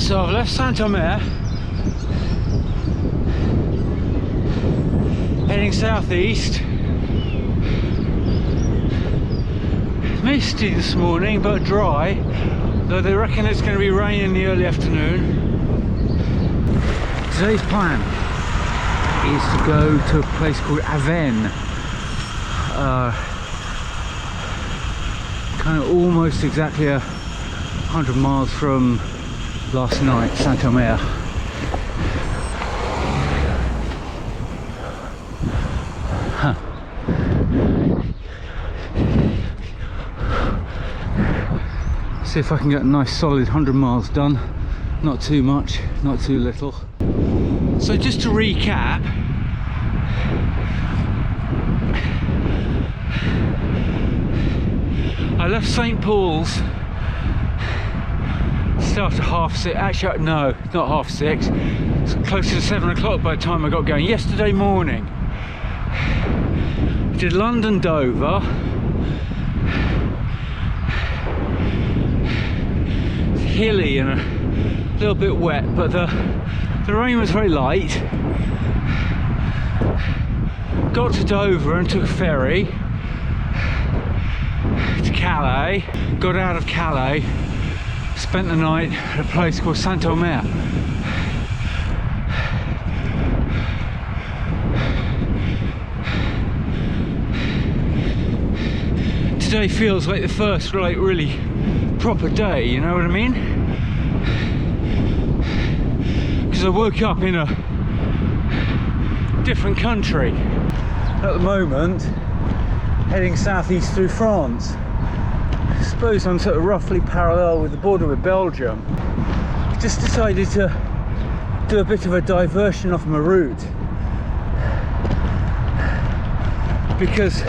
So I've left Saint-Omer, heading southeast. Misty this morning, but dry, though they reckon it's going to be raining in the early afternoon. Today's plan is to go to a place called Avesnes, kind of almost exactly 100 miles from last night, Saint-Omer. See if I can get a nice solid 100 miles done. Not too much, not too little. So just to recap, I left St. Paul's just after 6:30. Actually, no, not 6:30. It's closer to 7 o'clock by the time I got going. Yesterday morning, did London Dover. Hilly and a little bit wet, but the rain was very light. Got to Dover and took a ferry to Calais. Got out of Calais, spent the night at a place called Saint-Omer. Today feels like the first really proper day, you know what I mean? Because I woke up in a different country. At the moment, heading southeast through France. I suppose I'm sort of roughly parallel with the border with Belgium. Just decided to do a bit of a diversion off my route, because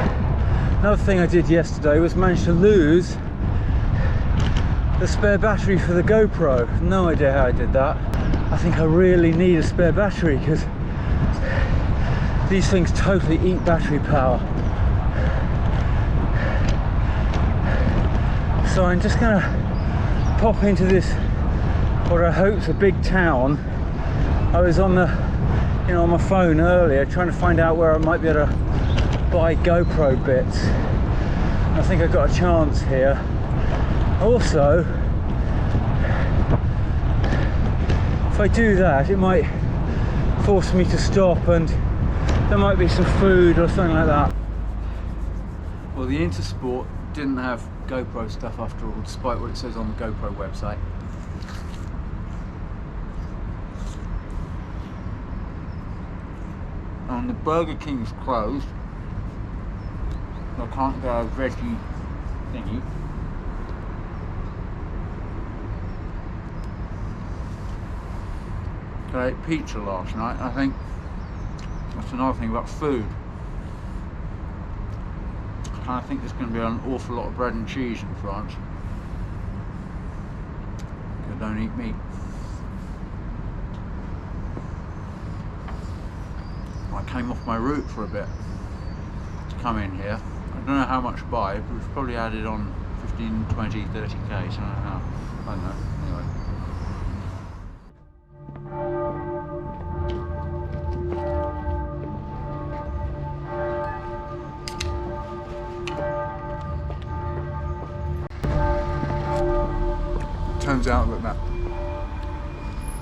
another thing I did yesterday was manage to lose the spare battery for the GoPro. No idea how I did that. I think I really need a spare battery because these things totally eat battery power. So I'm just gonna pop into this, what I hope is a big town. I was on on my phone earlier trying to find out where I might be able to buy GoPro bits. I think I got a chance here. Also, if I do that, it might force me to stop and there might be some food or something like that. Well, the Intersport didn't have GoPro stuff after all, despite what it says on the GoPro website. And the Burger King's closed. I can't get a veggie thingy. I ate pizza last night. I think that's another thing about food. I think there's going to be an awful lot of bread and cheese in France. I don't eat meat. I came off my route for a bit to come in here. I don't know how much by, but we've probably added on 15, 20, 30k, so I don't know. Anyway. Turns out that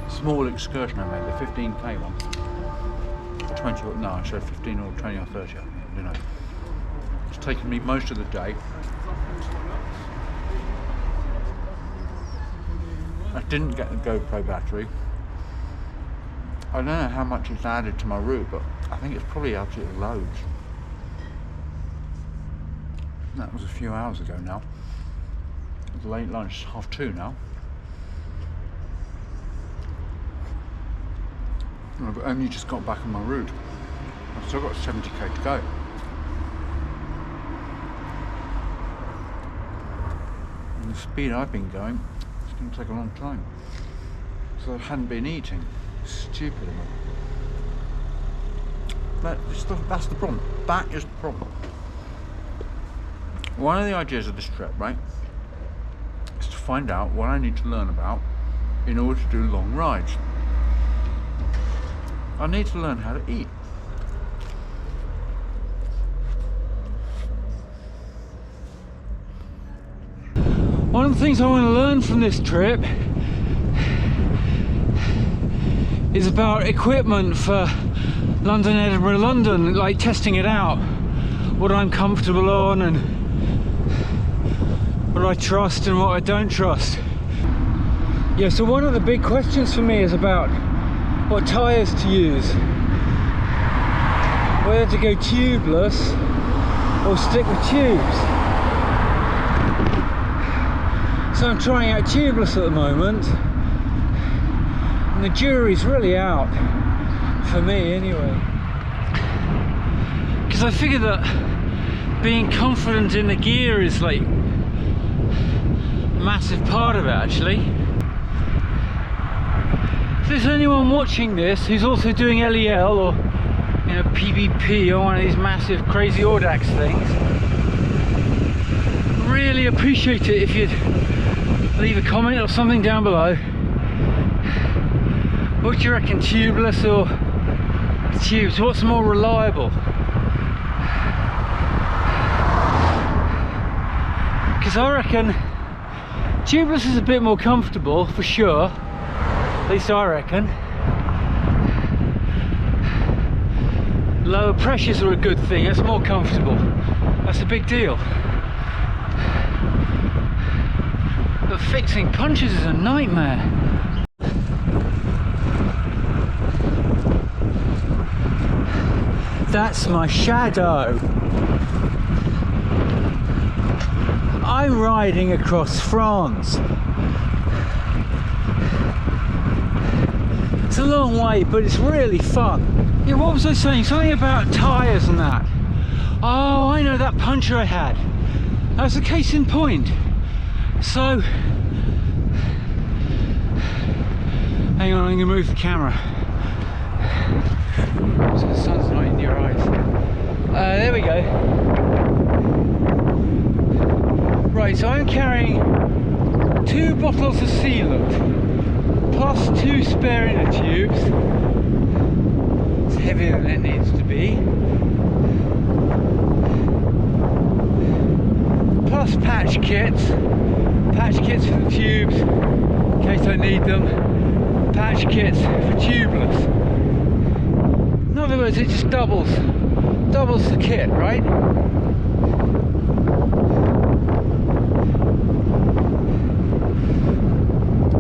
small excursion I made, the 15k one, 20 or no, I said 15 or 20 or 30, I think, you know. It's taken me most of the day. I didn't get the GoPro battery. I don't know how much it's added to my route, but I think it's probably absolutely loads. That was a few hours ago now. It's late lunch, 2:30 now. I've only just got back on my route. I've still got 70k to go. And the speed I've been going, it's going to take a long time. So I hadn't been eating. Stupid of me. That's the problem. That is the problem. One of the ideas of this trip, right, is to find out what I need to learn about in order to do long rides. I need to learn how to eat. One of the things I want to learn from this trip is about equipment for London, Edinburgh, London, like testing it out, what I'm comfortable on and what I trust and what I don't trust. Yeah, so one of the big questions for me is about what tyres to use, whether to go tubeless or stick with tubes. So I'm trying out tubeless at the moment, and the jury's really out, for me anyway. Because I figure that being confident in the gear is like a massive part of it actually. If there's anyone watching this who's also doing LEL or PvP or one of these massive crazy Audax things, really appreciate it if you'd leave a comment or something down below. What do you reckon, tubeless or tubes? What's more reliable? Because I reckon tubeless is a bit more comfortable for sure, at least I reckon. Lower pressures are a good thing, it's more comfortable, that's a big deal. But fixing punches is a nightmare. That's my shadow. I'm riding across France. It's a long way, but it's really fun. Yeah, what was I saying? Something about tyres and that. Oh, I know that puncture I had. That's a case in point. So, hang on, I'm going to move the camera so the sun's not in your eyes. There we go. Right, so I'm carrying 2 bottles of sealant plus 2 spare inner tubes. It's heavier than it needs to be. Plus patch kits for the tubes in case I need them, patch kits for tubeless. In other words, it just doubles the kit, right?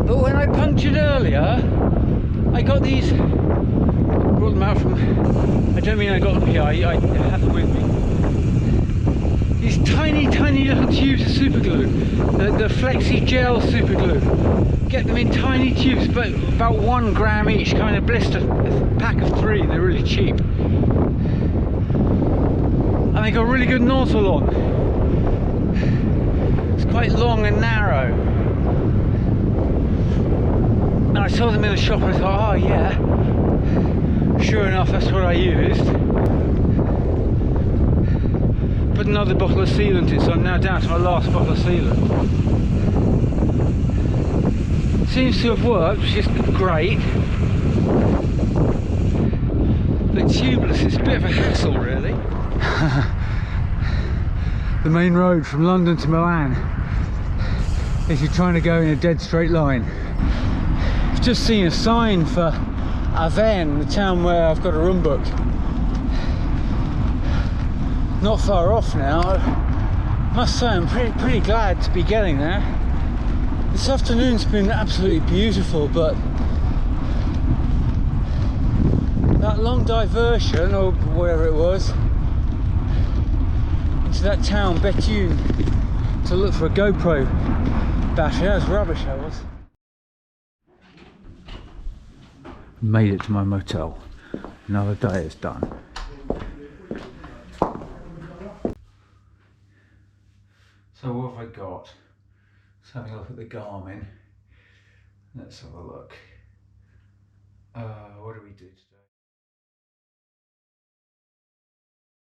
But when I punctured earlier, I got these, brought them out from, I don't mean I got them here, I have them with me. These tiny little tubes of super glue, the Flexi Gel super glue. Get them in tiny tubes, but about 1 gram each, kind of blister, a pack of 3, they're really cheap. And they got a really good nozzle on. It's quite long and narrow. And I saw them in the shop and I thought, oh yeah, sure enough, that's what I used. Put another bottle of sealant in, so I'm now down to my last bottle of sealant. Seems to have worked, which is great. But tubeless is a bit of a hassle, really. The main road from London to Milan, if you're trying to go in a dead straight line. I've just seen a sign for Aven, the town where I've got a room booked. Not far off now. I must say I'm pretty glad to be getting there. This afternoon's been absolutely beautiful, but that long diversion, or whatever it was, into that town, Bethune, to look for a GoPro battery. That was rubbish, that was. Made it to my motel. Another day is done. So what have I got? Let's have a look at the Garmin. Let's have a look. What do we do today?